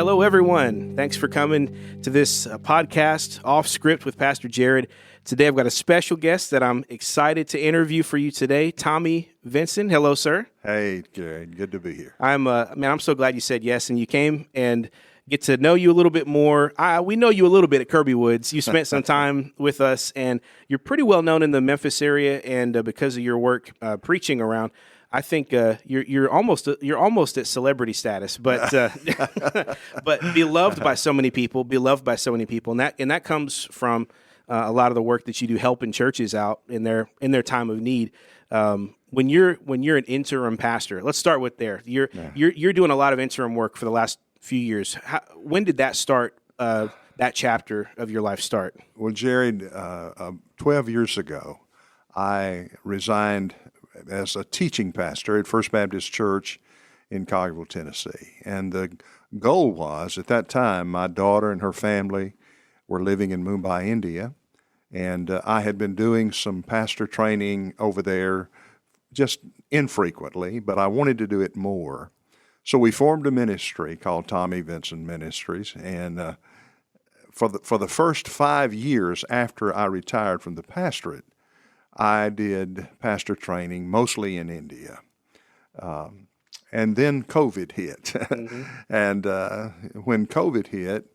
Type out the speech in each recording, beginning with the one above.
Hello, everyone. Thanks for coming to this podcast, Off Script with Pastor Jared. Today, I've got a special guest that I'm excited to interview for you today, Tommy Vinson. Hello, sir. Hey, Jared. Good to be here. I'm so glad you said yes, and you came and get to know you a little bit more. We know you a little bit at Kirby Woods. You spent some time with us, and you're pretty well known in the Memphis area, and because of your work preaching around, I think you're almost at celebrity status, but but beloved by so many people, and that comes from a lot of the work that you do helping churches out in their time of need. When you're an interim pastor, let's start with there. You're doing a lot of interim work for the last few years. When did that start? That chapter of your life start? Well, Jared, 12 years ago, I resigned as a teaching pastor at First Baptist Church in Collierville, Tennessee. And the goal was, at that time, my daughter and her family were living in Mumbai, India, and I had been doing some pastor training over there just infrequently, but I wanted to do it more. So we formed a ministry called Tommy Vinson Ministries, and for the first 5 years after I retired from the pastorate, I did pastor training mostly in India. And then COVID hit. Mm-hmm. And when COVID hit,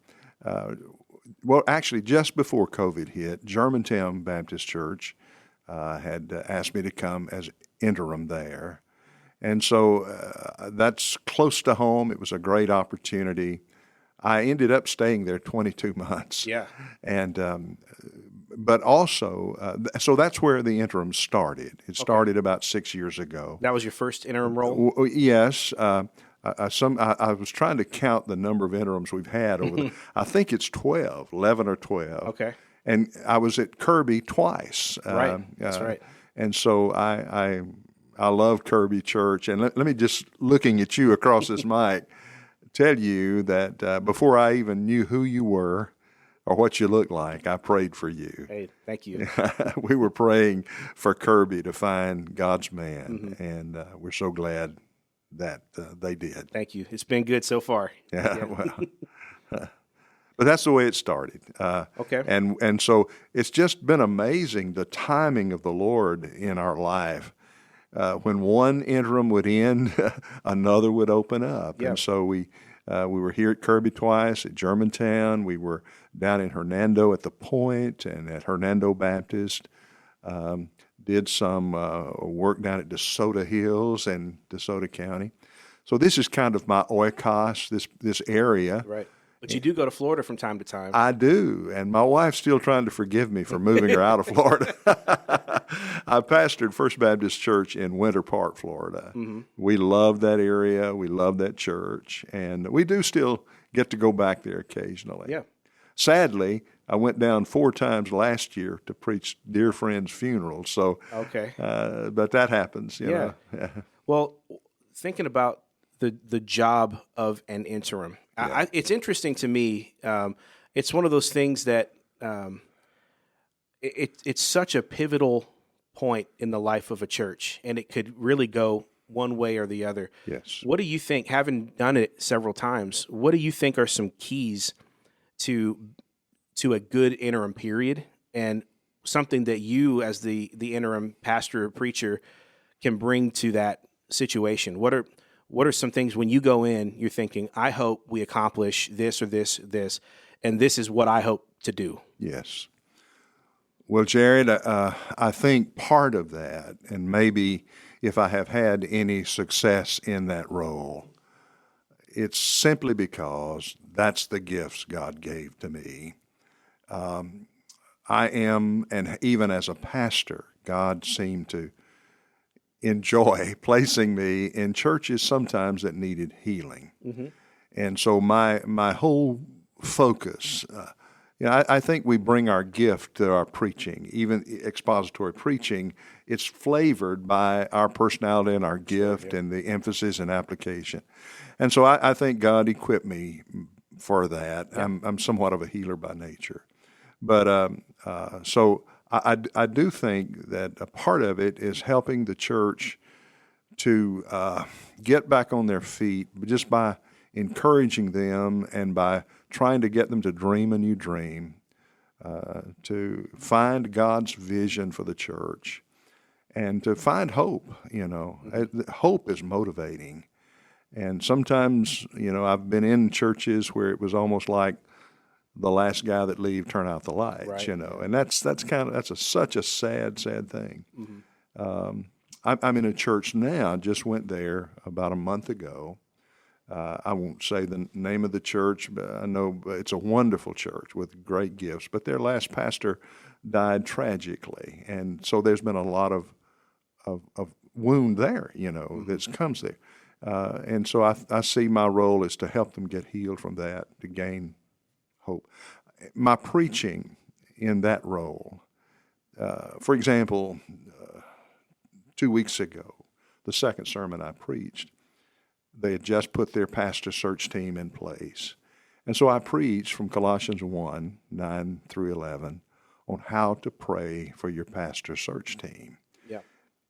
actually just before COVID hit, Germantown Baptist Church had asked me to come as interim there. And so that's close to home. It was a great opportunity. I ended up staying there 22 months. Yeah. And but also, so that's where the interim started. It started about 6 years ago. That was your first interim role? Yes. I was trying to count the number of interims we've had over I think it's 11 or 12. Okay. And I was at Kirby twice. Right. That's right. And so I love Kirby Church. And let me just, looking at you across this mic, tell you that before I even knew who you were or what you looked like, I prayed for you. Hey, thank you. We were praying for Kirby to find God's man, and we're so glad that they did. Thank you. It's been good so far. Yeah. Well, but that's the way it started. Okay. And so it's just been amazing, the timing of the Lord in our life. When one interim would end, another would open up. Yeah. And so we were here at Kirby twice, at Germantown. We were down in Hernando at the Point and at Hernando Baptist. Did some work down at DeSoto Hills and DeSoto County. So this is kind of my oikos, this area. Right. But you do go to Florida from time to time. I do, and my wife's still trying to forgive me for moving her out of Florida. I pastored First Baptist Church in Winter Park, Florida. Mm-hmm. We love that area. We love that church, and we do still get to go back there occasionally. Yeah. Sadly, I went down 4 times last year to preach dear friends' funerals. So, okay. But that happens, you know. Well, thinking about the job of an interim, it's interesting to me. It's one of those things that it's such a pivotal point in the life of a church, and it could really go one way or the other. Yes. What do you think, having done it several times, what do you think are some keys to a good interim period, and something that you as the interim pastor or preacher can bring to that situation? What are some things when you go in, you're thinking, I hope we accomplish this or this, and this is what I hope to do? Yes. Well, Jared, I think part of that, and maybe if I have had any success in that role, it's simply because that's the gifts God gave to me. I am, and even as a pastor, God seemed to enjoy placing me in churches sometimes that needed healing. Mm-hmm. And so my whole focus, I think we bring our gift to our preaching, even expository preaching. It's flavored by our personality and our gift and the emphasis and application. And so I think God equipped me for that. Yeah. I'm somewhat of a healer by nature. But so I do think that a part of it is helping the church to get back on their feet just by encouraging them and by trying to get them to dream a new dream, to find God's vision for the church, and to find hope. Hope is motivating. And sometimes, I've been in churches where it was almost like the last guy that leave turn out the lights, right. And that's such a sad thing. Mm-hmm. I'm in a church now. Just went there about a month ago. I won't say the name of the church, but I know it's a wonderful church with great gifts. But their last pastor died tragically, and so there's been a lot of wound there, that comes there. And so I see my role is to help them get healed from that, to gain hope. My preaching in that role, for example, 2 weeks ago, the second sermon I preached, they had just put their pastor search team in place. And so I preached from Colossians 1, 9 through 11, on how to pray for your pastor search team. Yeah.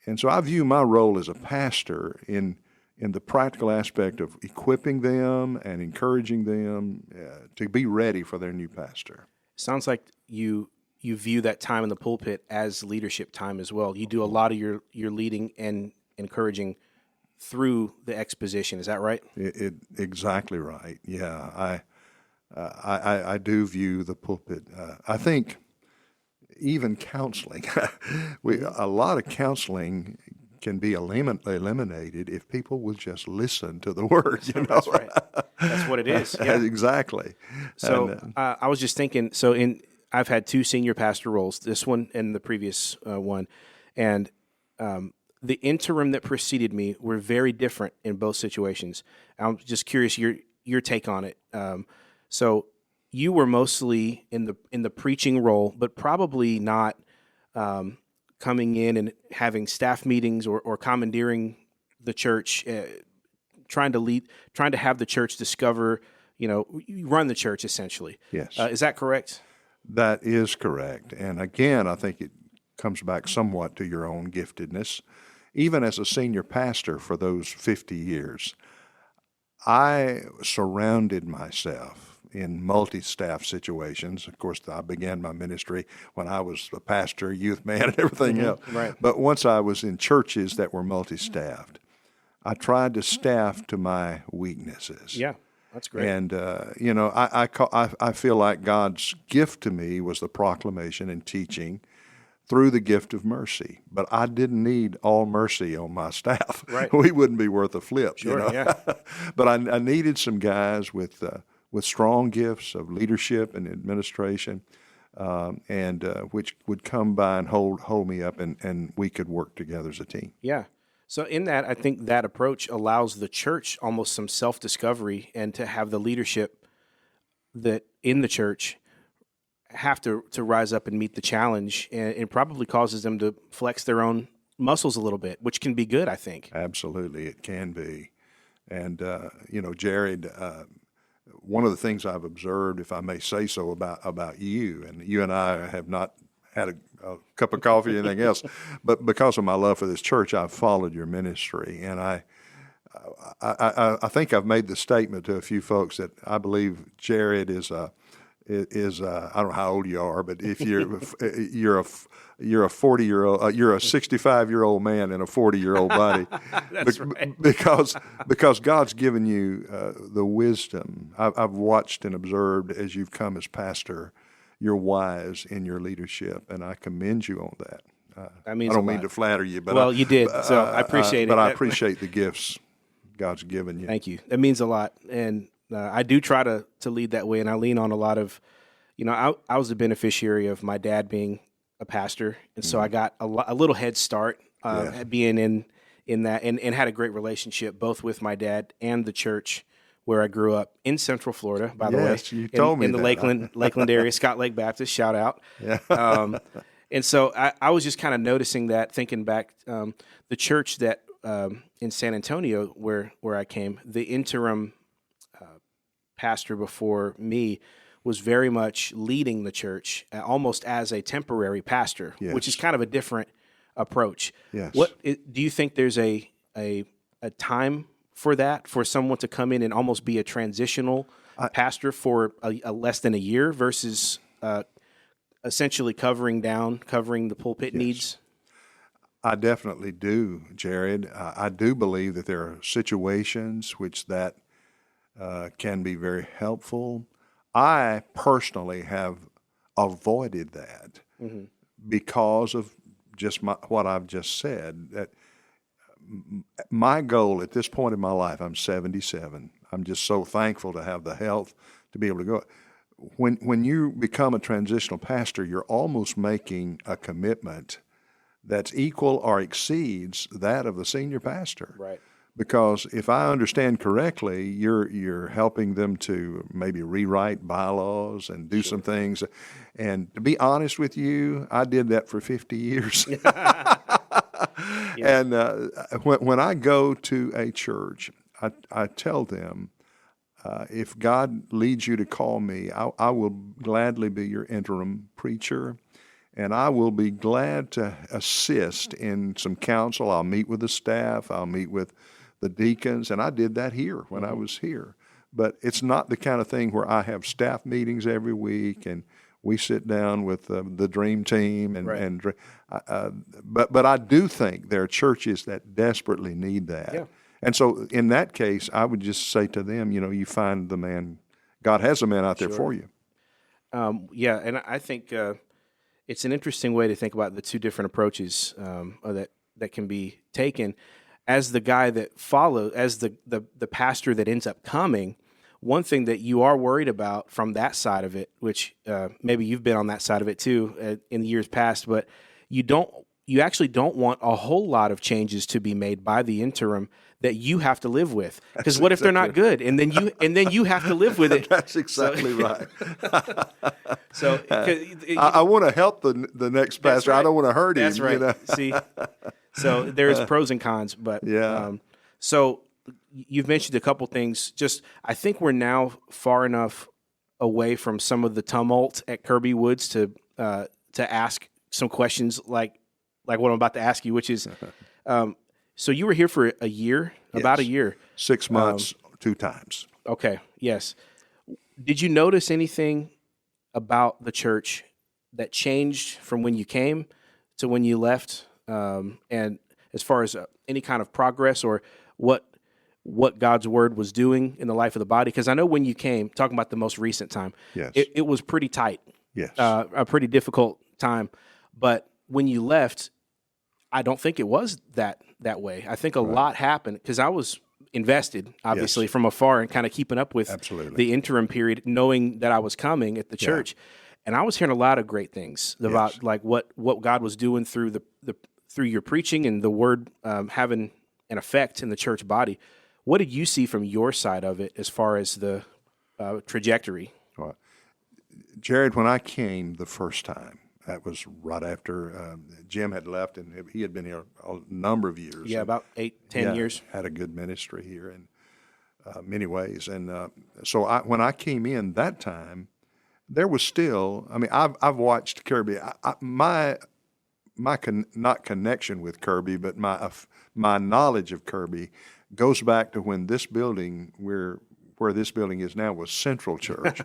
And so I view my role as a pastor in the practical aspect of equipping them and encouraging them to be ready for their new pastor. Sounds like you view that time in the pulpit as leadership time as well. You do a lot of your leading and encouraging through the exposition. Is that right? Exactly right. Yeah, I do view the pulpit. I think even counseling, a lot of counseling can be eliminated if people will just listen to the word. That's right. That's what it is. Yeah. Exactly. So I was just thinking. I've had 2 senior pastor roles, this one and the previous one, and the interim that preceded me were very different in both situations. I'm just curious your take on it. So you were mostly in the preaching role, but probably not coming in and having staff meetings or commandeering the church, trying to have the church discover, you run the church essentially. Yes. Is that correct? That is correct. And again, I think it comes back somewhat to your own giftedness. Even as a senior pastor for those 50 years, I surrounded myself in multi-staff situations. Of course, I began my ministry when I was a pastor, youth man, and everything else. Right. But once I was in churches that were multi-staffed, I tried to staff to my weaknesses. Yeah, that's great. And, I feel like God's gift to me was the proclamation and teaching through the gift of mercy. But I didn't need all mercy on my staff. Right. We wouldn't be worth a flip. Sure, yeah. But I needed some guys with strong gifts of leadership and administration, and which would come by and hold me up, and we could work together as a team. Yeah. So in that, I think that approach allows the church almost some self-discovery, and to have the leadership that in the church have to rise up and meet the challenge, and it probably causes them to flex their own muscles a little bit, which can be good, I think. Absolutely, it can be. And, Jared, one of the things I've observed, if I may say so, about you, and you and I have not had a cup of coffee or anything else, but because of my love for this church, I've followed your ministry, and I think I've made the statement to a few folks that I believe Jared is I don't know how old you are, but if you're a 40-year-old, you're a 65-year-old man in a 40-year-old body. That's right. Because God's given you the wisdom. I've watched and observed as you've come as pastor. You're wise in your leadership, and I commend you on that. That means I don't a mean lot. to flatter you, but you did, so I appreciate it. But I appreciate the gifts God's given you. Thank you. That means a lot, and I do try to lead that way, and I lean on a lot of, I was the beneficiary of my dad being a pastor, and so I got a little head start being in that, and had a great relationship both with my dad and the church where I grew up in Central Florida, by the way. Yes, you told me in the that. Lakeland area, Scott Lake Baptist, shout out. Yeah. And so I was just kind of noticing that, thinking back, the church that in San Antonio where I came, the interim pastor before me was very much leading the church almost as a temporary pastor, Yes. which is kind of a different approach. Yes. What do you think there's a time for that, for someone to come in and almost be a transitional pastor for a less than a year versus essentially covering the pulpit needs? I definitely do, Jared. I do believe that there are situations which that can be very helpful. I personally have avoided that because of just what I've just said. That my goal at this point in my life, I'm 77. I'm just so thankful to have the health to be able to go. When you become a transitional pastor, you're almost making a commitment that's equal or exceeds that of the senior pastor. Right. Because if I understand correctly, you're helping them to maybe rewrite bylaws and do some things. And to be honest with you, I did that for 50 years. And when I go to a church, I tell them, if God leads you to call me, I will gladly be your interim preacher. And I will be glad to assist in some counsel. I'll meet with the staff. I'll meet with the deacons. And I did that here when I was here. But it's not the kind of thing where I have staff meetings every week and we sit down with the dream team. But I do think there are churches that desperately need that. Yeah. And so in that case, I would just say to them, you find the man. God has a man out there for you. And I think it's an interesting way to think about the two different approaches that can be taken. As the guy that follows, as the pastor that ends up coming, one thing that you are worried about from that side of it, which maybe you've been on that side of it too in the years past, but you actually don't want a whole lot of changes to be made by the interim that you have to live with. Because what if they're not good, and then you have to live with it? That's exactly right. So I want to help the next pastor. Right. I don't want to hurt him. That's right. See, so there's pros and cons, but so you've mentioned a couple things. Just I think we're now far enough away from some of the tumult at Kirby Woods to ask some questions like what I'm about to ask you, which is. So you were here for a year, about a year. 6 months, 2 times. Okay, yes. Did you notice anything about the church that changed from when you came to when you left? And as far as any kind of progress or what God's word was doing in the life of the body? Because I know when you came, talking about the most recent time, it was pretty tight. Yes. A pretty difficult time. But when you left, I don't think it was that way. I think a lot happened because I was invested, obviously, from afar and kind of keeping up with the interim period, knowing that I was coming at the church. And I was hearing a lot of great things about like what God was doing through through your preaching and the word having an effect in the church body. What did you see from your side of it as far as the trajectory? Well, Jared, when I came the first time, that was right after Jim had left, and he had been here a number of years. Yeah, about 8-10 years. Had a good ministry here in many ways. And so when I came in that time, there was still, I mean, I've watched Kirby. My not connection with Kirby, but my knowledge of Kirby goes back to when this building, where this building is now, was Central Church,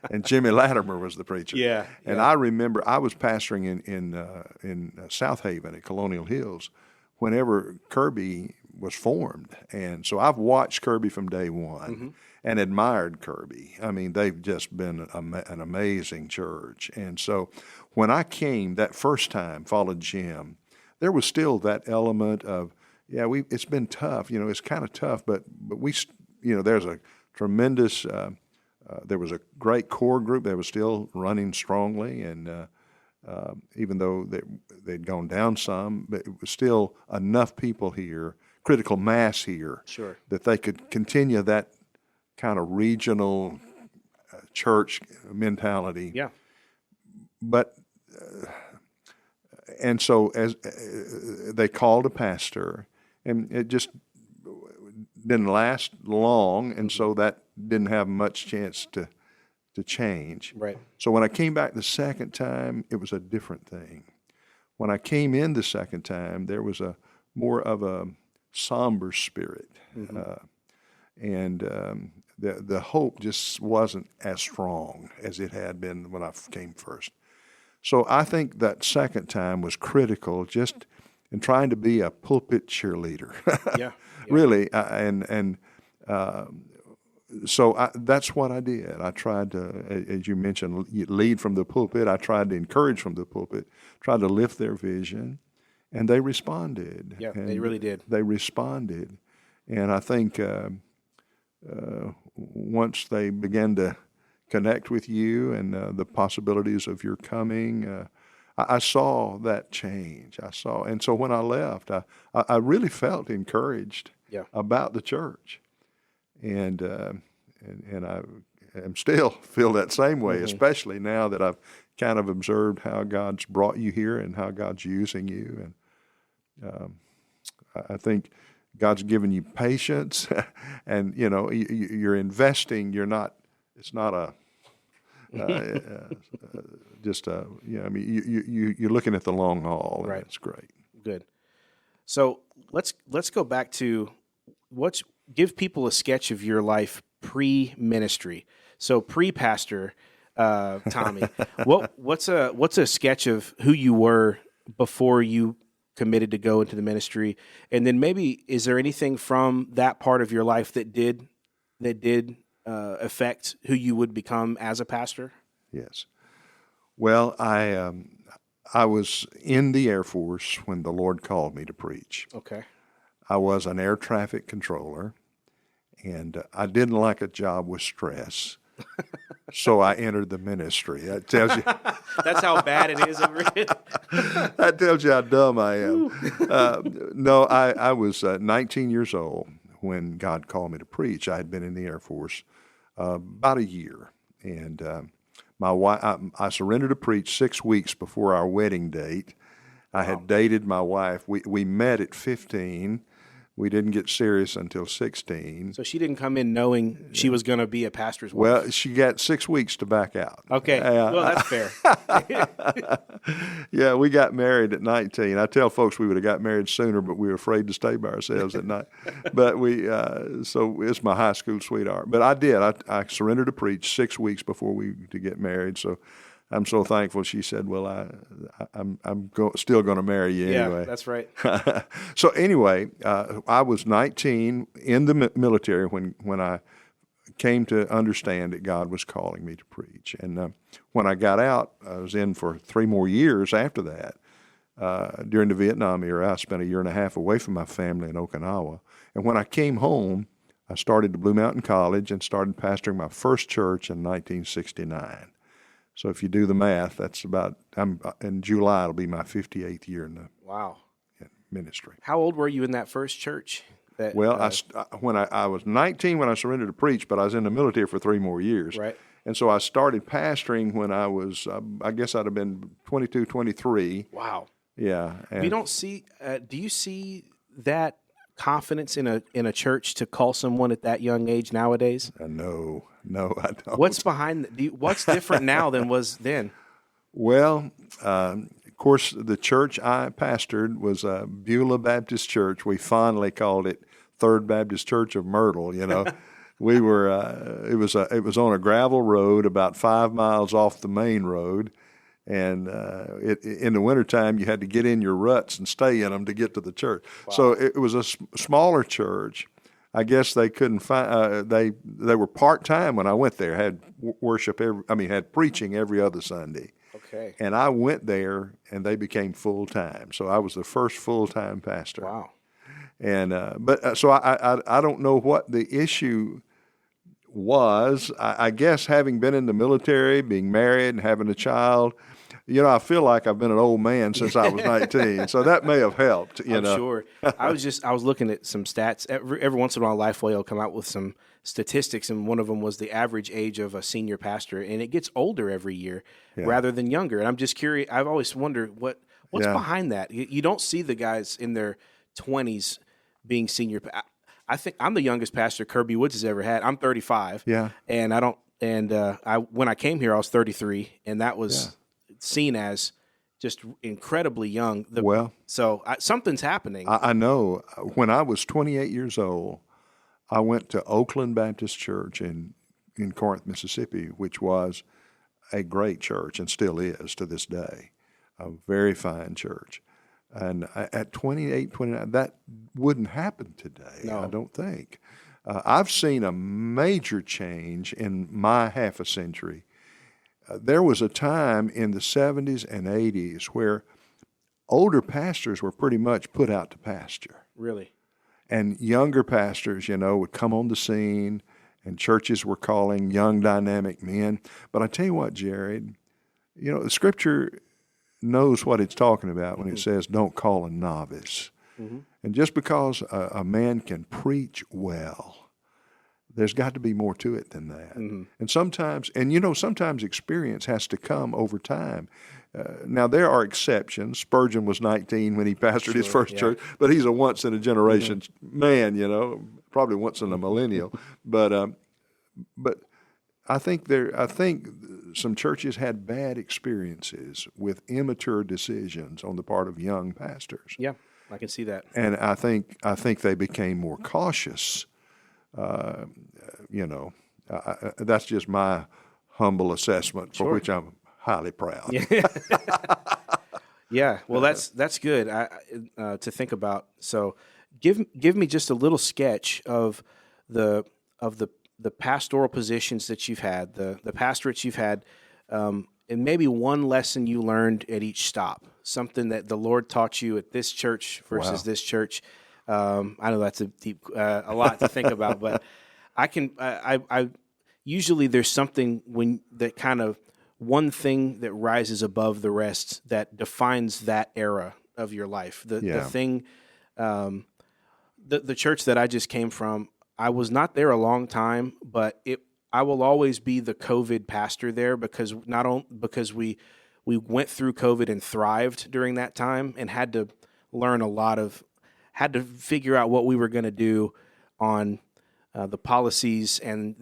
and Jimmy Latimer was the preacher. Yeah. And I remember I was pastoring in South Haven at Colonial Hills whenever Kirby was formed. And so I've watched Kirby from day one and admired Kirby. I mean, they've just been an amazing church. And so when I came that first time, followed Jim, there was still that element of, it's been tough. It's kind of tough, but we, there's a tremendous, there was a great core group that was still running strongly, and even though they'd gone down some, but it was still enough people here, critical mass here, that they could continue that kind of regional church mentality. Yeah. But, and so as they called a pastor, and it just didn't last long, and so that didn't have much chance to change. Right. So when I came back the second time, it was a different thing. When I came in the second time, there was more of a somber spirit. and the hope just wasn't as strong as it had been when I came first. So I think that second time was critical, just in trying to be a pulpit cheerleader. Yeah. Really, so that's what I did. I tried to, as you mentioned, lead from the pulpit. I tried to encourage from the pulpit, tried to lift their vision, and they responded. Yeah, and they really did. They responded. And I think once they began to connect with you and the possibilities of your coming, I saw that change. And so when I left, I really felt encouraged about the church, and I am still feel that same way, especially now that I've kind of observed how God's brought you here and how God's using you, and I think God's given you patience, and you're investing. It's not a just you're looking at the long haul, and Right. that's great. Good. So let's go back to give people a sketch of your life pre-ministry. So pre-pastor, Tommy, what's a sketch of who you were before you committed to go into the ministry, and then maybe is there anything from that part of your life that did affect who you would become as a pastor? Yes. Well, I was in the Air Force when the Lord called me to preach. Okay. I was an air traffic controller, and I didn't like a job with stress, so I entered the ministry. That tells you. That's how bad it is over here. That tells you how dumb I am. No, I was 19 years old when God called me to preach. I had been in the Air Force about a year, and my wife, I surrendered to preach 6 weeks before our wedding date. I had dated my wife. We met at 15. We didn't get serious until 16. So she didn't come in knowing she was going to be a pastor's wife. Well, she got 6 weeks to back out. Okay. Well, that's fair. Yeah, we got married at 19. I tell folks we would have got married sooner, but we were afraid to stay by ourselves at night. But so it's my high school sweetheart. But I did. I surrendered to preach 6 weeks before to get married. So I'm so thankful. She said, "Well, I'm still going to marry you anyway." Yeah, that's right. So anyway, I was 19 in the military when I came to understand that God was calling me to preach. And when I got out, I was in for 3 more years after that. During the Vietnam era, I spent a year and a half away from my family in Okinawa. And when I came home, I started to Blue Mountain College and started pastoring my first church in 1969. So if you do the math, that's about, in July, it'll be my 58th year in the ministry. How old were you in that first church? Well, I was 19 when I surrendered to preach, but I was in the military for 3 more years. Right. And so I started pastoring when I was, I guess I'd have been 22, 23. Wow. Yeah. And We don't see. Do you see that confidence in a church to call someone at that young age nowadays? No, I don't. What's behind? What's different now than was then? Well, of course, the church I pastored was Beulah Baptist Church. We fondly called it Third Baptist Church of Myrtle. We were. It was on a gravel road about 5 miles off the main road, and in the wintertime you had to get in your ruts and stay in them to get to the church. Wow. So it was a smaller church. I guess they couldn't find. They were part-time when I went there. Had worship had preaching every other Sunday. Okay. And I went there, and they became full-time. So I was the first full-time pastor. Wow. And so I don't know what the issue was. I guess having been in the military, being married, and having a child, I feel like I've been an old man since I was 19. So that may have helped. I'm sure. I was looking at some stats. Every once in a while, Lifeway will come out with some statistics, and one of them was the average age of a senior pastor, and it gets older every year rather than younger. And I'm just curious. I've always wondered what's behind that. You don't see the guys in their 20s being senior. I think I'm the youngest pastor Kirby Woods has ever had. I'm 35. Yeah. And I don't. And when I came here, I was 33, and that was seen as just incredibly young. So something's happening. I know. When I was 28 years old, I went to Oakland Baptist Church in Corinth, Mississippi, which was a great church and still is to this day, a very fine church. And at 28, 29, that wouldn't happen today, No. I don't think. I've seen a major change in my half a century. There was a time in the 70s and 80s where older pastors were pretty much put out to pasture. Really? And younger pastors, would come on the scene, and churches were calling young dynamic men. But I tell you what, Jared, the Scripture knows what it's talking about when it says don't call a novice. And just because a man can preach well, there's got to be more to it than that. And sometimes experience has to come over time. Now, there are exceptions. Spurgeon was 19 when he pastored his first church, but he's a once-in-a-generation man, probably once in a millennial. But I think some churches had bad experiences with immature decisions on the part of young pastors. Yeah, I can see that. And I think they became more cautious. That's just my humble assessment, for which I'm highly proud. Yeah. Well, that's good to think about. So, give me just a little sketch of the pastoral positions that you've had, the pastorates you've had, and maybe one lesson you learned at each stop, something that the Lord taught you at this church versus this church. I know that's a lot to think about, but I usually there's something that kind of one thing that rises above the rest that defines that era of your life. The thing, the church that I just came from, I was not there a long time, but I will always be the COVID pastor there because we went through COVID and thrived during that time and had to learn had to figure out what we were going to do on the policies and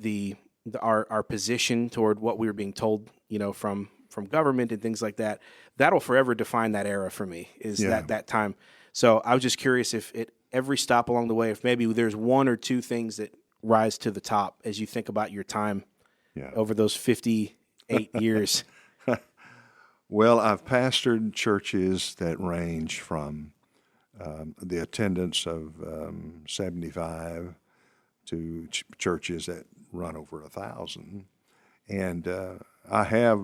our position toward what we were being told, from government and things like that. That'll forever define that era for me, that time. So I was just curious if at every stop along the way, if maybe there's one or two things that rise to the top as you think about your time over those 58 years. Well, I've pastored churches that range from the attendance of 75 to churches that run over 1,000. And I have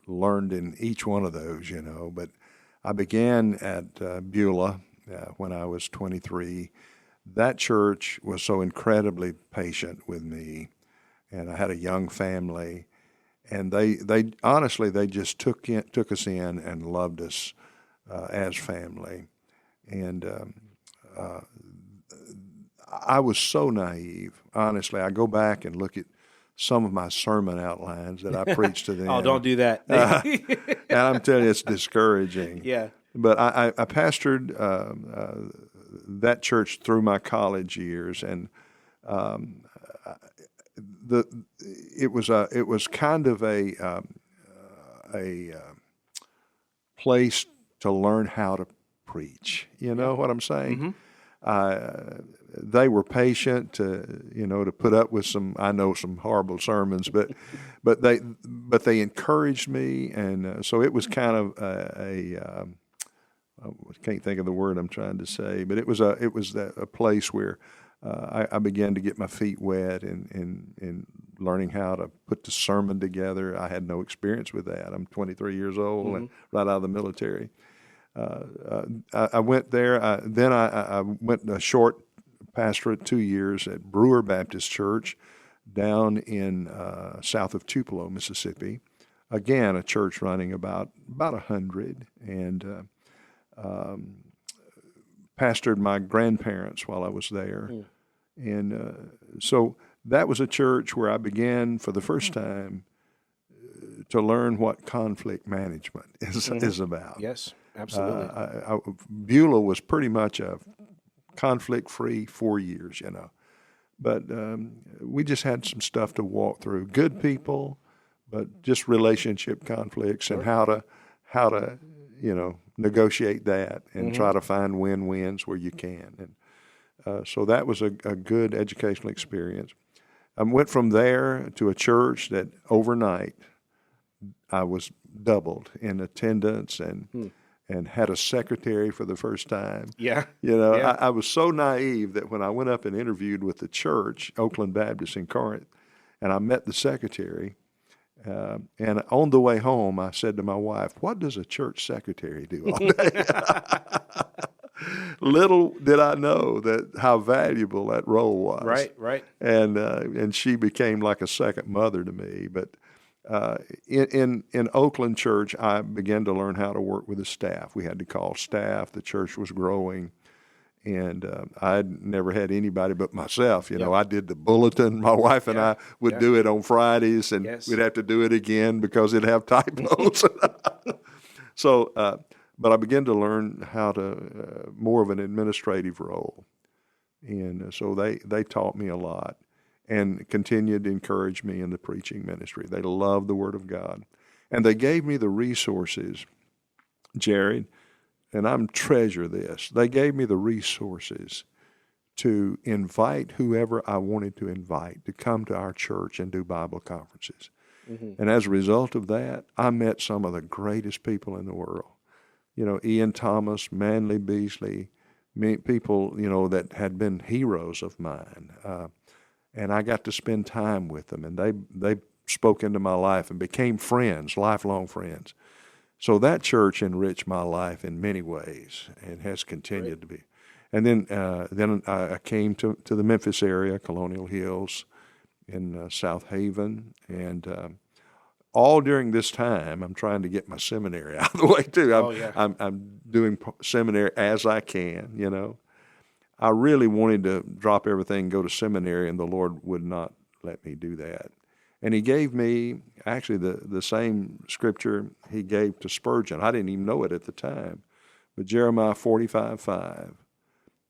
learned in each one of those, but I began at Beulah when I was 23. That church was so incredibly patient with me, and I had a young family, and they honestly, they just took us in and loved us as family. And I was so naive. Honestly, I go back and look at some of my sermon outlines that I preached to them. Oh, don't do that. And I'm telling you, it's discouraging. Yeah. But I pastored that church through my college years, and it was kind of a place to learn how to preach. You know what I'm saying? They were patient to put up with some horrible sermons, but they encouraged me, and so it was kind of I can't think of the word I'm trying to say, but it was a place where I began to get my feet wet in learning how to put the sermon together. I had no experience with that. I'm 23 years old and right out of the military. I went there. Then I went a short pastorate 2 years at Brewer Baptist Church down in south of Tupelo, Mississippi. Again, a church running about 100, and pastored my grandparents while I was there. And so that was a church where I began for the first time to learn what conflict management is about. Yes, absolutely. Beulah was pretty much a conflict-free 4 years, But we just had some stuff to walk through. Good people, but just relationship conflicts and how to negotiate that and try to find win-wins where you can. So that was a good educational experience. I went from there to a church that overnight I was doubled in attendance and had a secretary for the first time. Yeah. I was so naive that when I went up and interviewed with the church, Oakland Baptist in Corinth, and I met the secretary, and on the way home, I said to my wife, "What does a church secretary do all day?" Little did I know how valuable that role was. Right. And she became like a second mother to me. But in Oakland Church, I began to learn how to work with the staff. We had to call staff. The church was growing. And I'd never had anybody but myself. I did the bulletin. My wife and I would do it on Fridays, and we'd have to do it again because it'd have typos. So, but I began to learn how to more of an administrative role. And so they taught me a lot and continued to encourage me in the preaching ministry. They loved the Word of God. And they gave me the resources, Jared, and I'm treasure this. They gave me the resources to invite whoever I wanted to invite to come to our church and do Bible conferences. Mm-hmm. And as a result of that, I met some of the greatest people in the world. Ian Thomas, Manly Beasley, people, that had been heroes of mine. And I got to spend time with them, and they spoke into my life and became friends, lifelong friends. So that church enriched my life in many ways and has continued to be. And then I came to the Memphis area, Colonial Hills, in South Haven, and all during this time, I'm trying to get my seminary out of the way too. I'm doing seminary as I can. I really wanted to drop everything and go to seminary, and the Lord would not let me do that. And He gave me actually the same scripture He gave to Spurgeon. I didn't even know it at the time, but Jeremiah 45:5.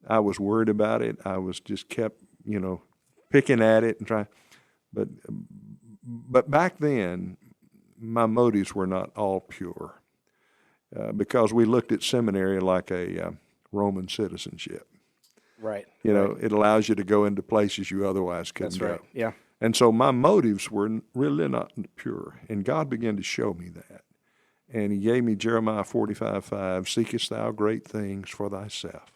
I was worried about it. I was just kept picking at it and trying. But back then, my motives were not all pure because we looked at seminary like a Roman citizenship. Right. It allows you to go into places you otherwise couldn't go. That's right. Yeah. And so my motives were really not pure, and God began to show me that. And He gave me Jeremiah 45:5, "Seekest thou great things for thyself?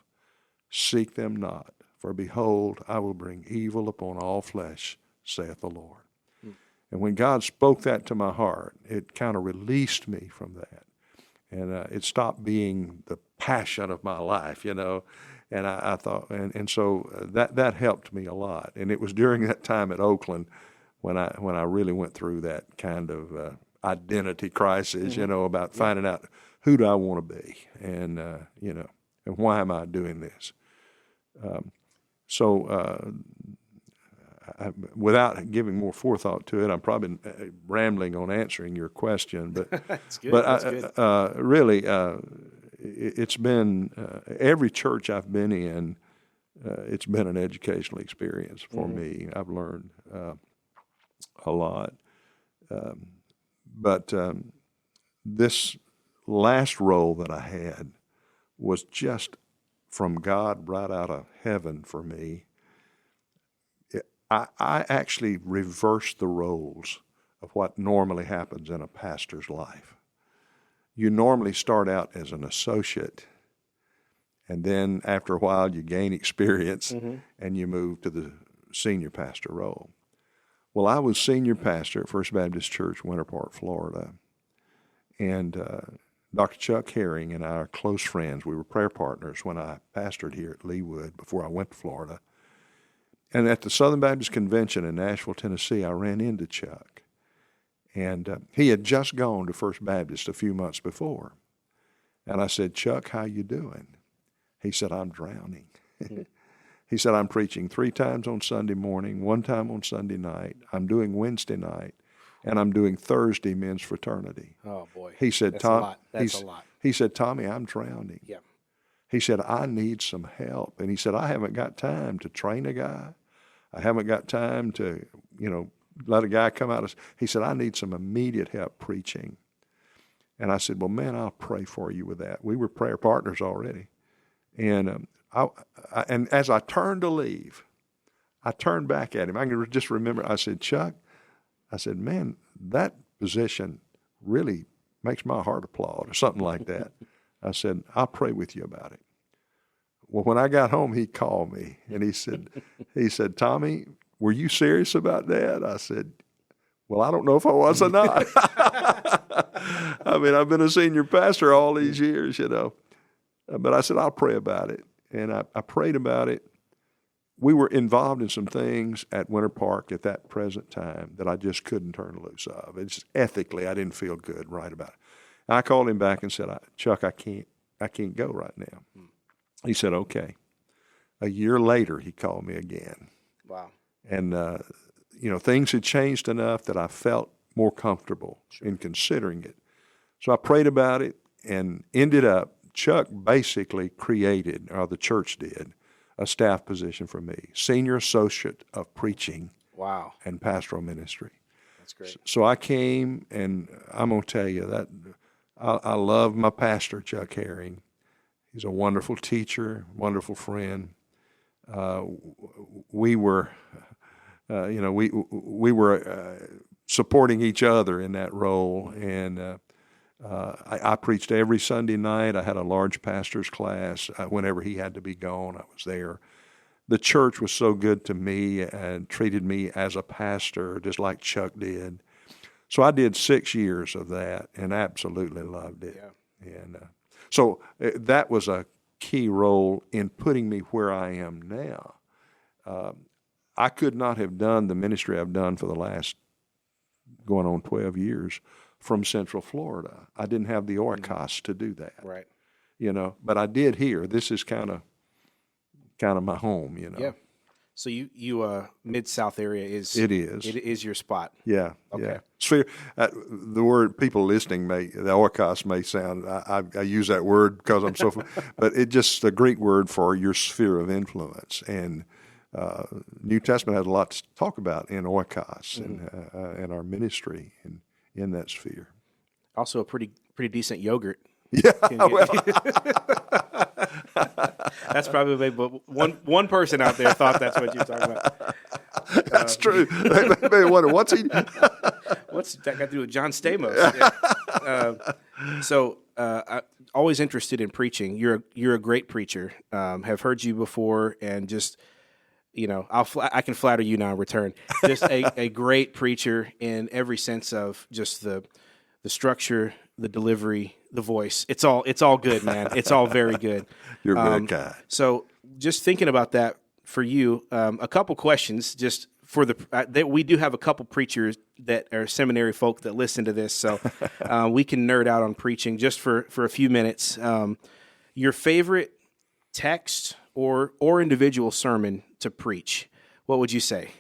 Seek them not, for behold, I will bring evil upon all flesh, saith the Lord." And when God spoke that to my heart, it kind of released me from that. And it stopped being the passion of my life, And I thought, and so that helped me a lot. And it was during that time at Oakland when I really went through that kind of identity crisis, about finding out who do I want to be, and and why am I doing this? Without giving more forethought to it, I'm probably rambling on answering your question, but That's good. But really. It's been every church I've been in. It's been an educational experience for me. I've learned a lot, but this last role that I had was just from God, right out of heaven for me. I actually reversed the roles of what normally happens in a pastor's life. You normally start out as an associate, and then after a while you gain experience, and you move to the senior pastor role. Well, I was senior pastor at First Baptist Church, Winter Park, Florida, and Dr. Chuck Herring and I are close friends. We were prayer partners when I pastored here at Leawood before I went to Florida. And at the Southern Baptist Convention in Nashville, Tennessee, I ran into Chuck. And he had just gone to First Baptist a few months before. And I said, "Chuck, how you doing?" He said, "I'm drowning." He said, "I'm preaching 3 times on Sunday morning, 1 time on Sunday night. I'm doing Wednesday night, and I'm doing Thursday men's fraternity." Oh, boy. He said, That's a lot. That's a lot. He said, "Tommy, I'm drowning." Yeah. He said, "I need some help." And he said, "I haven't got time to train a guy. I haven't got time to, let a guy come out." He said, "I need some immediate help preaching." And I said, "Well, man, I'll pray for you with that." We were prayer partners already. And And as I turned to leave, I turned back at him. I can just remember, I said, Chuck, I said, man, that position really makes my heart applaud, or something like that. I said, I'll pray with you about it. Well, when I got home, he called me, and he said, Tommy, were you serious about that? I said, well, I don't know if I was or not. I mean, I've been a senior pastor all these years, But I said, I'll pray about it. And I prayed about it. We were involved in some things at Winter Park at that present time that I just couldn't turn loose of. It's ethically, I didn't feel good right about it. I called him back and said, Chuck, I can't go right now. He said, okay. A year later, he called me again. Wow. And, things had changed enough that I felt more comfortable in considering it. So I prayed about it and ended up, Chuck basically created, or the church did, a staff position for me, senior associate of preaching and pastoral ministry. That's great. So I came, and I'm going to tell you that I love my pastor, Chuck Herring. He's a wonderful teacher, wonderful friend. We were supporting each other in that role, and I preached every Sunday night. I had a large pastor's class. Whenever he had to be gone, I was there. The church was so good to me and treated me as a pastor, just like Chuck did. So I did 6 years of that and absolutely loved it. Yeah. And so that was a key role in putting me where I am now. I could not have done the ministry I've done for the last going on 12 years from Central Florida. I didn't have the oikos to do that. Right. But I did here. This is kind of my home, Yeah. So you Mid-South area is... It is. It is your spot. Yeah. Okay. Yeah. Sphere, the word people listening the oikos may sound, I use that word because I'm so, but it's just a Greek word for your sphere of influence. And New Testament has a lot to talk about in oikos and our ministry in that sphere. Also a pretty decent yogurt. Yeah. That's probably one person out there thought that's what you're talking about. That's true. They may wonder, what's he? What's that got to do with John Stamos? Yeah. I'm always interested in preaching. You're a great preacher. Have heard you before, and just I can flatter you now in return. Just a great preacher in every sense of just the structure, the delivery, the voice. It's all good, man. It's all very good. You're very kind. So just thinking about that for you, a couple questions just for that we do have a couple preachers that are seminary folk that listen to this, so we can nerd out on preaching just for a few minutes. Your favorite text or individual sermon to preach, what would you say?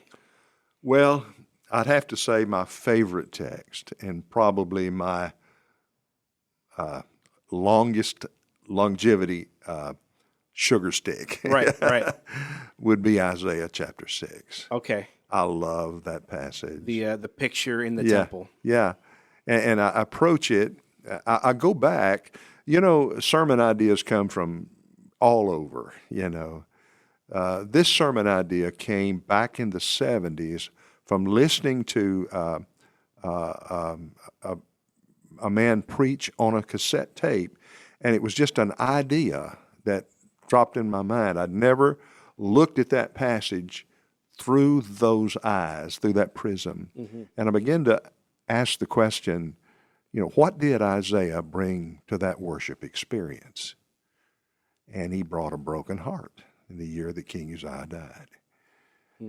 Well, I'd have to say my favorite text, and probably my longest longevity sugar stick, right, would be Isaiah chapter 6. Okay. I love that passage. The picture in the temple. Yeah, and I approach it. I go back. Sermon ideas come from all over. This sermon idea came back in the 70s from listening to a man preach on a cassette tape, and it was just an idea that dropped in my mind. I'd never looked at that passage through those eyes, through that prism, and I began to ask the question, what did Isaiah bring to that worship experience? And he brought a broken heart in the year that King Uzziah died.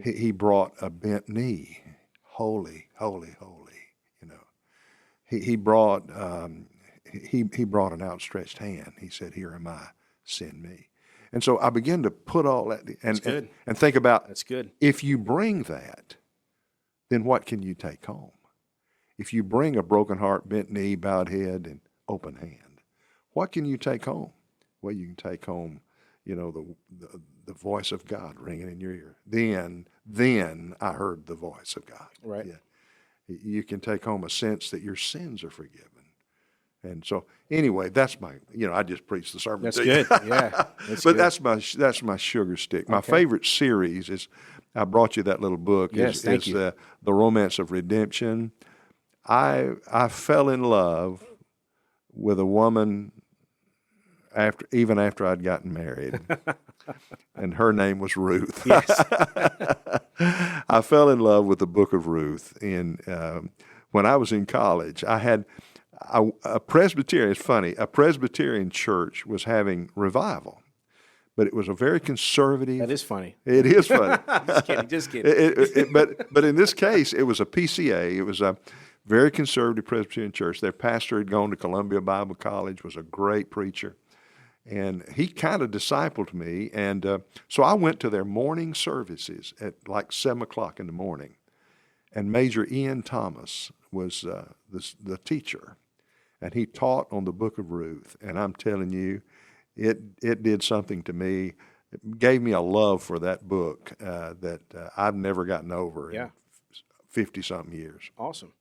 He brought a bent knee, holy, holy, holy. He brought he brought an outstretched hand. He said, "Here am I, send me." And so I began to put all that and think about. That's good. If you bring that, then what can you take home? If you bring a broken heart, bent knee, bowed head, and open hand, what can you take home? Well, you can take home, the voice of God ringing in your ear. Then I heard the voice of God. Right. Yeah. You can take home a sense that your sins are forgiven. And so anyway, that's my, I just preached the sermon. That's to you. good. Yeah. That's But good. that's my sugar stick. My favorite series is, I brought you that little book. Yes, thank you. The Romance of Redemption. I fell in love with a woman even after I'd gotten married, and her name was Ruth. Yes. I fell in love with the Book of Ruth. When I was in college, I had a Presbyterian. It's funny. A Presbyterian church was having revival, but it was a very conservative. That is funny. It is funny. Just kidding. But in this case, it was a PCA. It was a very conservative Presbyterian church. Their pastor had gone to Columbia Bible College, was a great preacher, and he kind of discipled me. And so I went to their morning services at like 7 o'clock in the morning, and Major Ian Thomas was the teacher, and he taught on the Book of Ruth. And I'm telling you, it did something to me. It gave me a love for that book that I've never gotten over in 50-something years. Awesome.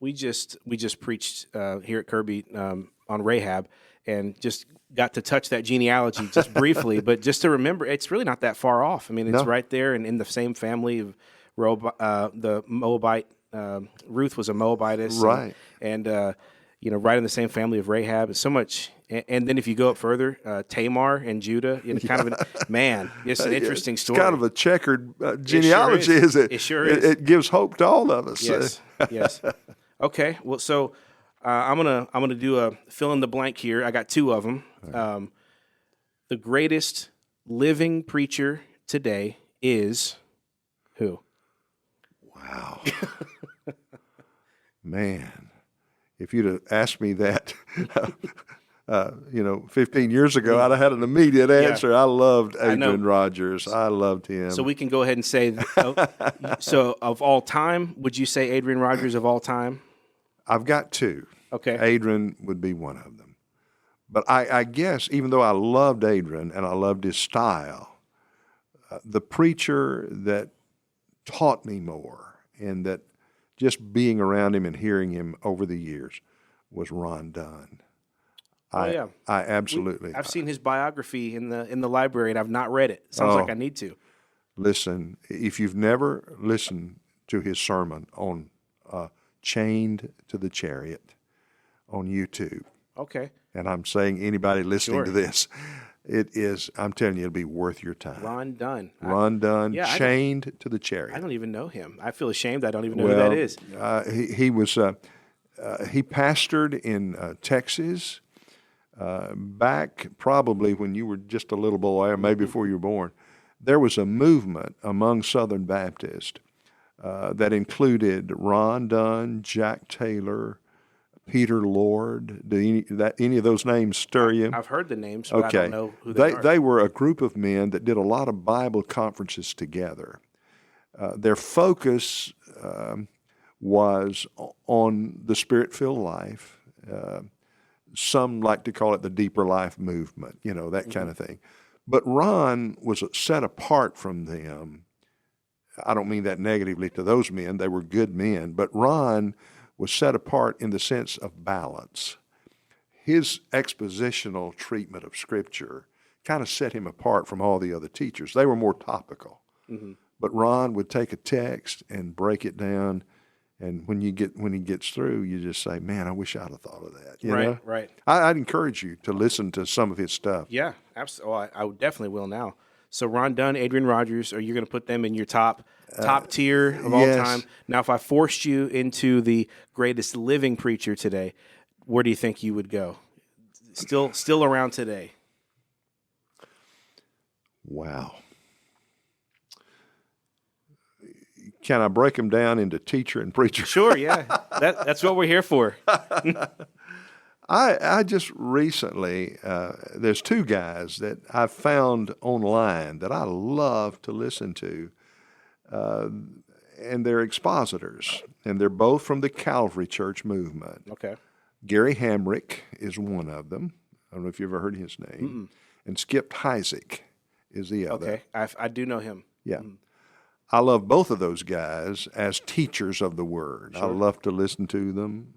We just preached here at Kirby on Rahab, and just got to touch that genealogy just briefly, but just to remember, it's really not that far off. I mean, it's right there, and in the same family of the Moabite. Ruth was a Moabitess, right? And right in the same family of Rahab. It's so much. And then if you go up further, Tamar and Judah, kind of it's an interesting story. It's kind of a checkered genealogy, is it? It sure is. It gives hope to all of us. Yes, yes. Okay, well, so I'm gonna do a fill in the blank here. I got two of them. The greatest living preacher today is who? Wow, man! If you'd have asked me that, 15 years ago, I'd have had an immediate answer. I loved Adrian Rogers. I loved him. So we can go ahead and say, so of all time, would you say Adrian Rogers of all time? I've got two. Okay. Adrian would be one of them. But I guess, even though I loved Adrian and I loved his style, the preacher that taught me more, and that just being around him and hearing him over the years, was Ron Dunn. I absolutely. I've seen his biography in the library, and I've not read it. Sounds like I need to. Listen, if you've never listened to his sermon on Chained to the Chariot on YouTube. Okay. And I'm saying anybody listening to this, it is, I'm telling you, it'll be worth your time. Ron Dunn. Chained to the Chariot. I don't even know him. I feel ashamed. I don't even know who that is. He pastored in Texas back probably when you were just a little boy, or maybe before you were born. There was a movement among Southern Baptists that included Ron Dunn, Jack Taylor, Peter Lord. Do any of those names stir you? I've heard the names, but I don't know who they are. They were a group of men that did a lot of Bible conferences together. Their focus was on the Spirit-filled life. Some like to call it the deeper life movement, that kind of thing. But Ron was set apart from them. I don't mean that negatively to those men. They were good men. But Ron was set apart in the sense of balance. His expositional treatment of Scripture kind of set him apart from all the other teachers. They were more topical. Mm-hmm. But Ron would take a text and break it down, and when he gets through, you just say, "Man, I wish I'd have thought of that." You know? Right. I'd encourage you to listen to some of his stuff. Yeah, absolutely. Well, I definitely will now. So Ron Dunn, Adrian Rogers, are you going to put them in your top tier of all time? Now, if I forced you into the greatest living preacher today, where do you think you would go? Still around today. Wow. Can I break them down into teacher and preacher? Sure, yeah. That's what we're here for. I just recently, there's two guys that I've found online that I love to listen to, and they're expositors, and they're both from the Calvary Church movement. Okay. Gary Hamrick is one of them. I don't know if you've ever heard his name. And Skip Heitzig is the other. Okay, I do know him. Yeah. I love both of those guys as teachers of the Word. Sure. I love to listen to them.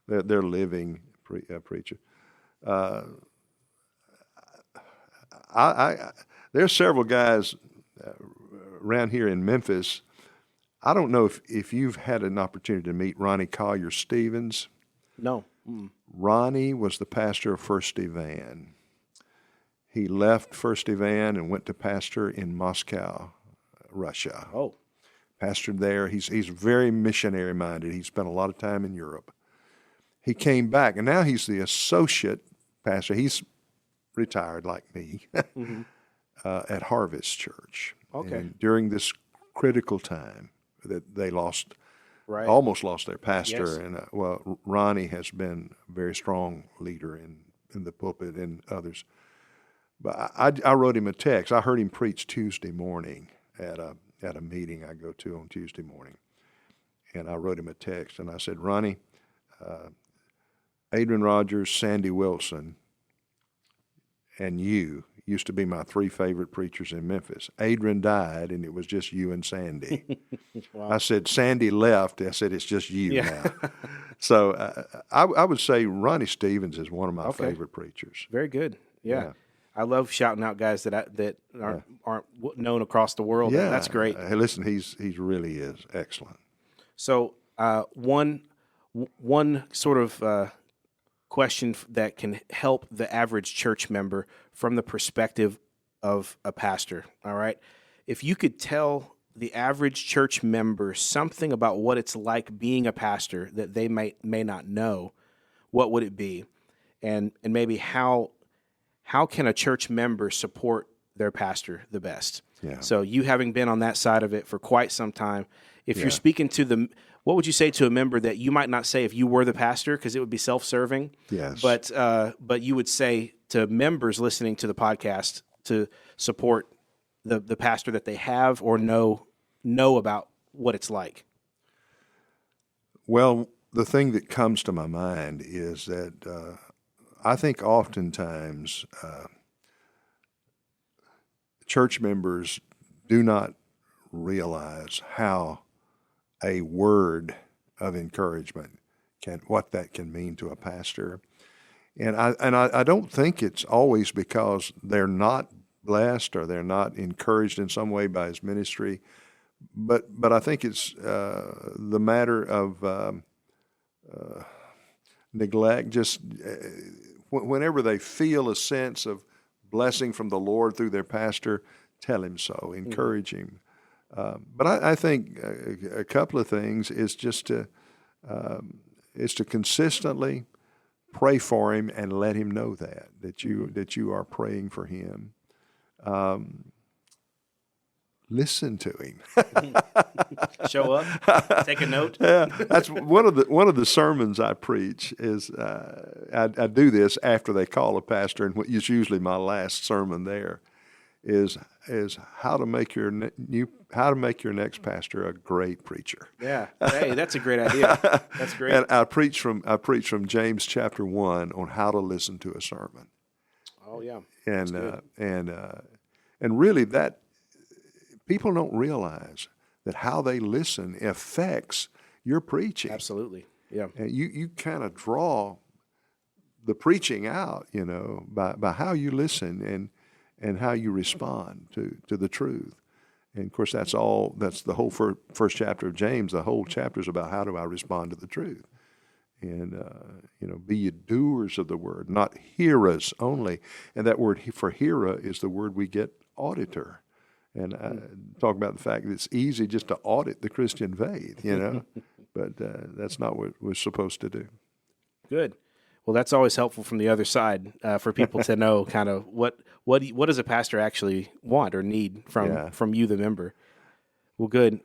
They're living preacher. There's several guys around here in Memphis. I don't know if you've had an opportunity to meet Ronnie Collier Stevens. No. Ronnie was the pastor of First Evan. He left First Evan and went to pastor in Moscow, Russia. Oh. Pastored there. He's very missionary minded. He spent a lot of time in Europe. He came back, and now he's the associate pastor. He's retired like me at Harvest Church. Okay. And during this critical time that they Right. almost lost their pastor, Yes. and Ronnie has been a very strong leader in the pulpit and others. But I wrote him a text. I heard him preach Tuesday morning at a meeting I go to on Tuesday morning, and I wrote him a text, and I said, Ronnie, Adrian Rogers, Sandy Wilson, and you used to be my three favorite preachers in Memphis. Adrian died, and it was just you and Sandy. Wow. I said, Sandy left. I said, it's just you now. So I would say Ronnie Stevens is one of my favorite preachers. Very good. Yeah. I love shouting out guys that aren't known across the world. Yeah. That's great. Hey, listen, he's really is excellent. So one sort of question that can help the average church member from the perspective of a pastor, all right? If you could tell the average church member something about what it's like being a pastor that they may not know, what would it be? And maybe how can a church member support their pastor the best? Yeah. So you having been on that side of it for quite some time, if you're speaking to what would you say to a member that you might not say if you were the pastor, because it would be self-serving? Yes. But you would say to members listening to the podcast to support the pastor that they have or know about what it's like. Well, the thing that comes to my mind is that I think oftentimes church members do not realize how a word of encouragement what that can mean to a pastor. And I don't think it's always because they're not blessed or they're not encouraged in some way by his ministry, but I think it's the matter of neglect. Just whenever they feel a sense of blessing from the Lord through their pastor, tell him so, encourage him. But I think a couple of things is just to consistently pray for him and let him know that you are praying for him. Listen to him. Show up. Take a note. Yeah, that's one of the sermons I preach. Is I do this after they call a pastor, and it's usually my last sermon there. Is how to make your next pastor a great preacher. Yeah, hey, that's a great idea. That's great. And I preach from James chapter 1 on how to listen to a sermon. Oh yeah, and really that people don't realize that how they listen affects your preaching. Absolutely, yeah. And you kind of draw the preaching out, by how you listen and how you respond to the truth. And of course, that's the whole first chapter of James. The whole chapter is about how do I respond to the truth. And, be ye doers of the word, not hearers only. And that word for hearer is the word we get auditor. And talk about the fact that it's easy just to audit the Christian faith, but that's not what we're supposed to do. Good. Well, that's always helpful from the other side for people to know kind of what does a pastor actually want or need from you, the member. Well, good.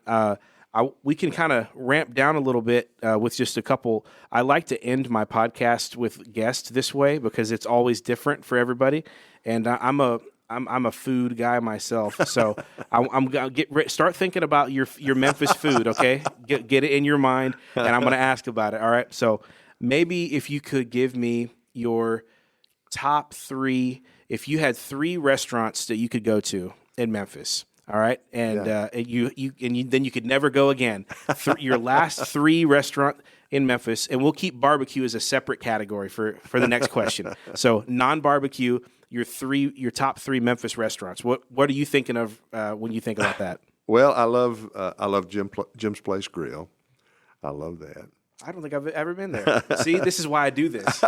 We can kind of ramp down a little bit with just a couple. I like to end my podcast with guests this way because it's always different for everybody, and I'm a food guy myself, so I'm gonna start thinking about your Memphis food. Okay, get it in your mind, and I'm gonna ask about it. All right, so. Maybe if you could give me your top 3, if you had 3 restaurants that you could go to in Memphis, All right, and then you could never go again. Your last 3 restaurant in Memphis, and we'll keep barbecue as a separate category for the next question. So non-barbecue, your top 3 Memphis restaurants. What are you thinking of when you think about that? Well, I love Jim's Place Grill. I love that. I don't think I've ever been there. See, this is why I do this.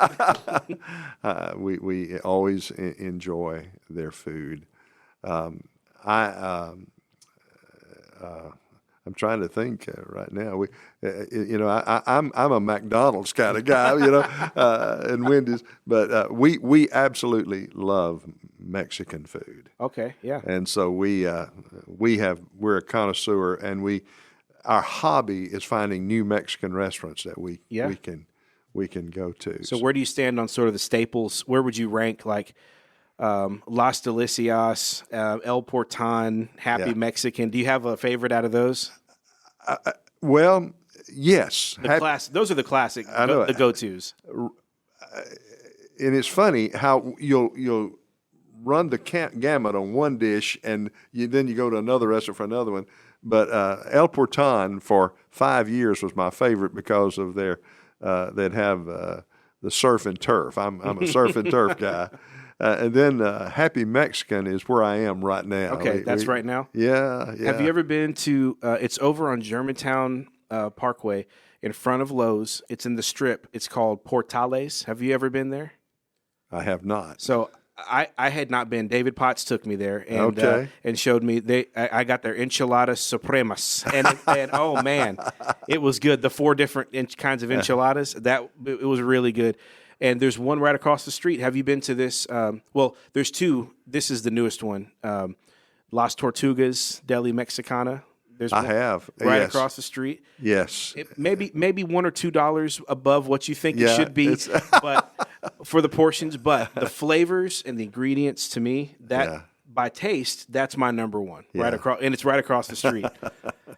We always enjoy their food. I'm trying to think right now. I'm a McDonald's kind of guy, and Wendy's, but we absolutely love Mexican food. Okay, yeah. And so we're a connoisseur, and our hobby is finding new Mexican restaurants that we can go to. So where do you stand on sort of the staples? Where would you rank like Las Delicias, El Portan, Happy Mexican? Do you have a favorite out of those? Well, yes. Those are the classic, the go-tos. And it's funny how you'll run the gamut on one dish, and then you go to another restaurant for another one. But El Portan for 5 years was my favorite because of they'd have the surf and turf. I'm a surf and turf guy. And then Happy Mexican is where I am right now. Okay, that's right now? Yeah. Have you ever been to, it's over on Germantown Parkway in front of Lowe's. It's in the Strip. It's called Portales. Have you ever been there? I have not. So I had not been. David Potts took me there and showed me. I got their enchiladas supremas, and oh man, it was good. The 4 different kinds of enchiladas. It was really good. And there's one right across the street. Have you been to this? Well, there's 2. This is the newest one. Las Tortugas Deli Mexicana. I have. Right across the street. Yes. Maybe $1 or $2 above what you think it should be, but for the portions. But the flavors and the ingredients, to me, by taste, that's my number one. Yeah. Right across, and it's right across the street.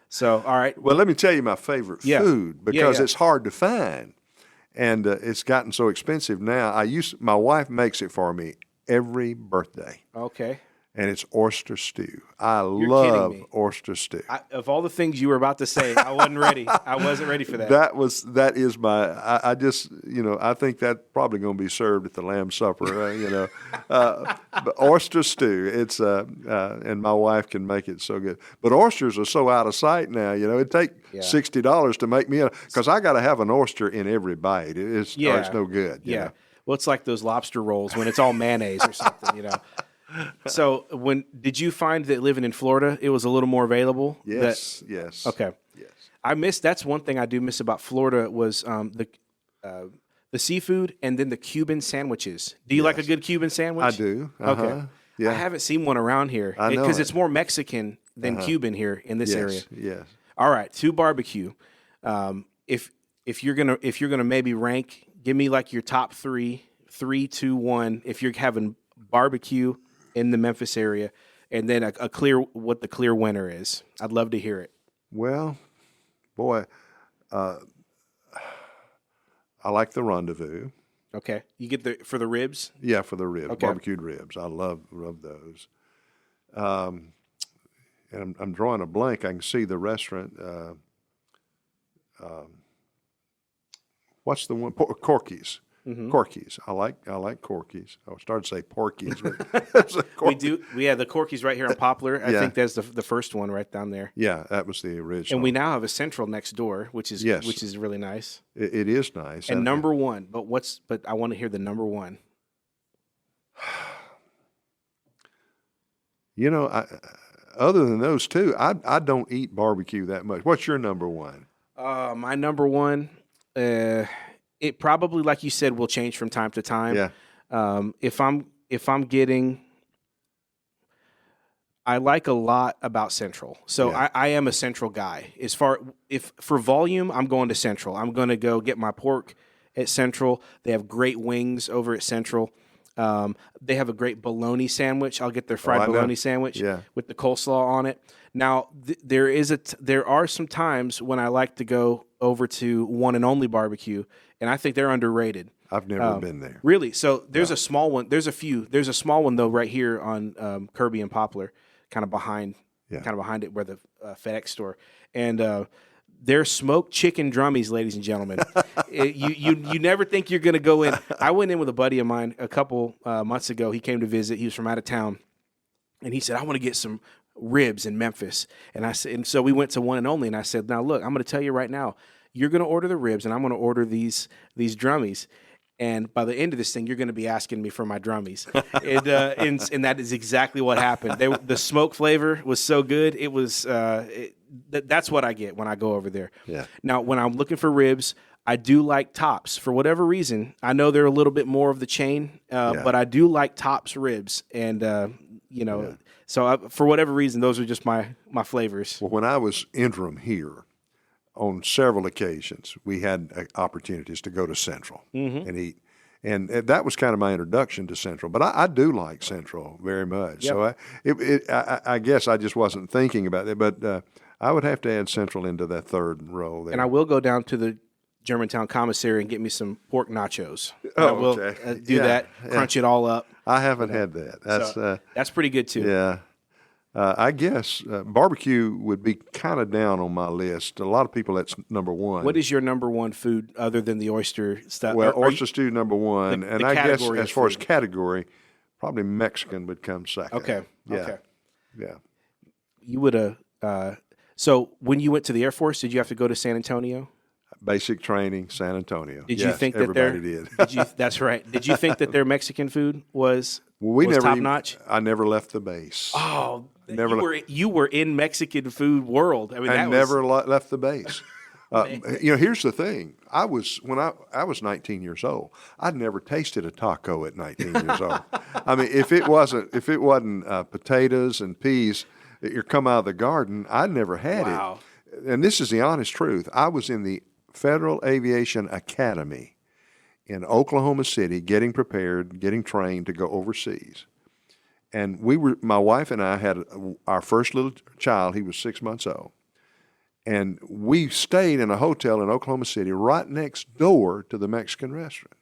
So, all right. Well, let me tell you my favorite food because it's hard to find. And it's gotten so expensive now. My wife makes it for me every birthday. Okay. And it's oyster stew. I love oyster stew. Of all the things you were about to say, I wasn't ready. I wasn't ready for that. That is my. I just I think that's probably going to be served at the Lamb Supper. But oyster stew. It's and my wife can make it so good. But oysters are so out of sight now. It take $60 to make me because I got to have an oyster in every bite. Or it's no good. Yeah. Well, it's like those lobster rolls when it's all mayonnaise or something. So did you find that living in Florida, it was a little more available? Yes. Okay. Yes. That's one thing I do miss about Florida was the seafood and then the Cuban sandwiches. Do you like a good Cuban sandwich? I do. Okay. Yeah. I haven't seen one around here because it's more Mexican than Cuban here in this area. Yes. All right. To barbecue. If you're gonna maybe rank, give me like your top 3, 3, 2, 1. If you're having barbecue in the Memphis area, and then what the clear winner is. I'd love to hear it. Well, boy, I like the Rendezvous. Okay, you get for the ribs. Yeah, for the ribs, barbecued ribs. I love those. And I'm drawing a blank. I can see the restaurant. What's the one? Corky's. Mm-hmm. Corky's. I like Corky's. I was starting to say Porky's. We do. We have the Corky's right here on Poplar. I think that's the first one right down there. Yeah, that was the original. And we now have a Central next door, which is really nice. It is nice. And number 1, but I want to hear the number 1. Other than those 2, I don't eat barbecue that much. What's your number 1? My number 1. It probably, like you said, will change from time to time. Yeah. If I'm getting, I like a lot about Central. So I am a Central guy. If for volume, I'm going to Central. I'm going to go get my pork at Central. They have great wings over at Central. They have a great bologna sandwich. I'll get their fried bologna sandwich with the coleslaw on it. Now, there are some times when I like to go over to One and Only Barbecue, and I think they're underrated. I've never been there. Really? So there's a small one. There's a few. There's a small one, though, right here on Kirby and Poplar, kind of behind Yeah. kind of behind it where the FedEx store. And they're smoked chicken drummies, ladies and gentlemen. You never think you're going to go in. I went in with a buddy of mine a couple months ago. He came to visit. He was from out of town. And he said, I want to get some ribs in Memphis. And so we went to One and Only, and I said, now look, I'm going to tell you right now, you're going to order the ribs, and I'm going to order these drummies. And by the end of this thing, you're going to be asking me for my drummies. And that is exactly what happened. The smoke flavor was so good. It was that's what I get when I go over there. Yeah. Now, when I'm looking for ribs, I do like Tops. For whatever reason, I know they're a little bit more of the chain, but I do like Tops ribs. And, so for whatever reason, those are just my flavors. Well, when I was interim here, on several occasions, we had opportunities to go to Central and eat. And that was kind of my introduction to Central. But I do like Central very much. Yep. So I guess I just wasn't thinking about it. But I would have to add Central into that third row there. And I will go down to the Germantown commissary and get me some pork nachos. Oh, I will okay. do that, crunch it all up. I haven't had that. That's pretty good, too. Yeah. I guess barbecue would be kind of down on my list. A lot of people, that's number one. What is your number one food other than the oyster stuff? Well, oyster stew number one, and I guess as far as food. Category, probably Mexican would come second. Okay. Yeah. Okay. Yeah. You would have. So when you went to the Air Force, did you have to go to San Antonio? Basic training, San Antonio. Did you think that everybody did? That's right. Did you think that their Mexican food was top notch? I never left the base. Oh, you were in Mexican food world. I mean, I never left the base. Here's the thing. When I was 19 years old, I'd never tasted a taco at 19 years old. I mean, if it wasn't potatoes and peas that you come out of the garden, I'd never had it. And this is the honest truth. I was in the Federal Aviation Academy in Oklahoma City, getting prepared, getting trained to go overseas. And my wife and I had our first little child. He was 6 months old. And we stayed in a hotel in Oklahoma City right next door to the Mexican restaurant.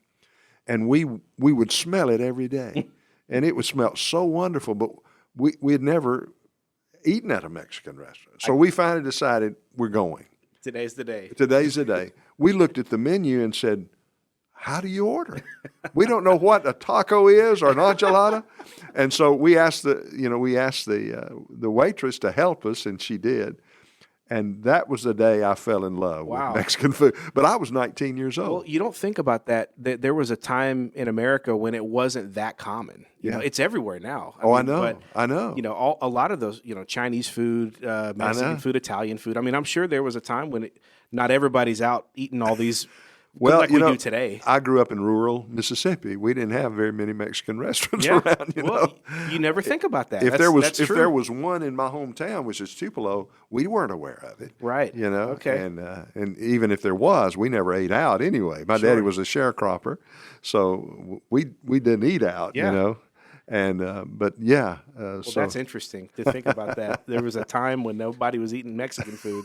And we would smell it every day. And it would smell so wonderful, but we had never eaten at a Mexican restaurant. So we finally decided we're going. Today's the day. Today's the day. We looked at the menu and said, how do you order? We don't know what a taco is or an enchilada. And so we asked the waitress to help us, and she did. And that was the day I fell in love with Mexican food. But I was 19 years old. Well, you don't think about that. There was a time in America when it wasn't that common. You know, it's everywhere now. I know. You know, a lot of those, Chinese food, Mexican food, Italian food. I mean, I'm sure there was a time when not everybody's out eating all these. Well, like we do today. I grew up in rural Mississippi. We didn't have very many Mexican restaurants around. You never think about that. If there was one in my hometown, which is Tupelo, we weren't aware of it. Right. Okay. And even if there was, we never ate out anyway. My daddy was a sharecropper, so we didn't eat out. And well, that's interesting to think about that. There was a time when nobody was eating Mexican food,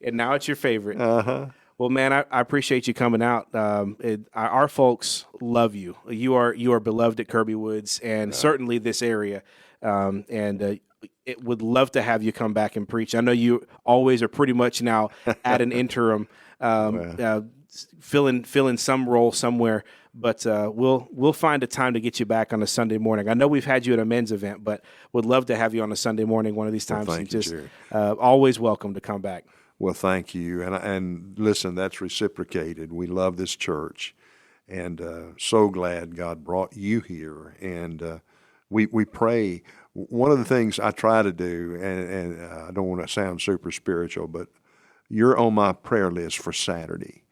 and now it's your favorite. Well, man, I appreciate you coming out. Our folks love you. You are beloved at Kirby Woods, and certainly this area. It would love to have you come back and preach. I know you always are pretty much now at an interim, filling some role somewhere. But we'll find a time to get you back on a Sunday morning. I know we've had you at a men's event, but would love to have you on a Sunday morning one of these times. Well, thank you, Jerry. Always welcome to come back. Well, thank you. And listen, that's reciprocated. We love this church, and so glad God brought you here. And we pray. One of the things I try to do, and I don't want to sound super spiritual, but you're on my prayer list for Saturday.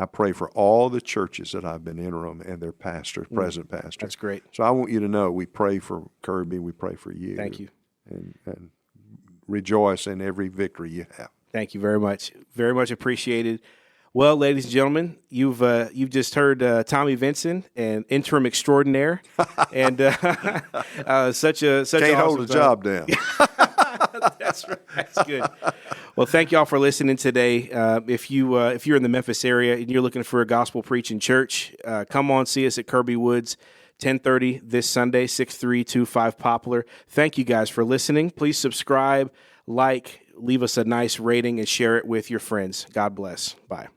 I pray for all the churches that I've been interim and their pastors, present pastors. That's great. So I want you to know we pray for Kirby. We pray for you. Thank you. And rejoice in every victory you have. Thank you very much. Very much appreciated. Well, ladies and gentlemen, you've just heard Tommy Vinson and Interim Extraordinaire, and such can't awesome hold a job down. That's right. That's good. Well, thank y'all for listening today. If you're in the Memphis area and you're looking for a gospel preaching church, come on, see us at Kirby Woods. 10:30 this Sunday, 6325 Poplar. Thank you guys for listening. Please subscribe, leave us a nice rating, and share it with your friends. God bless. Bye.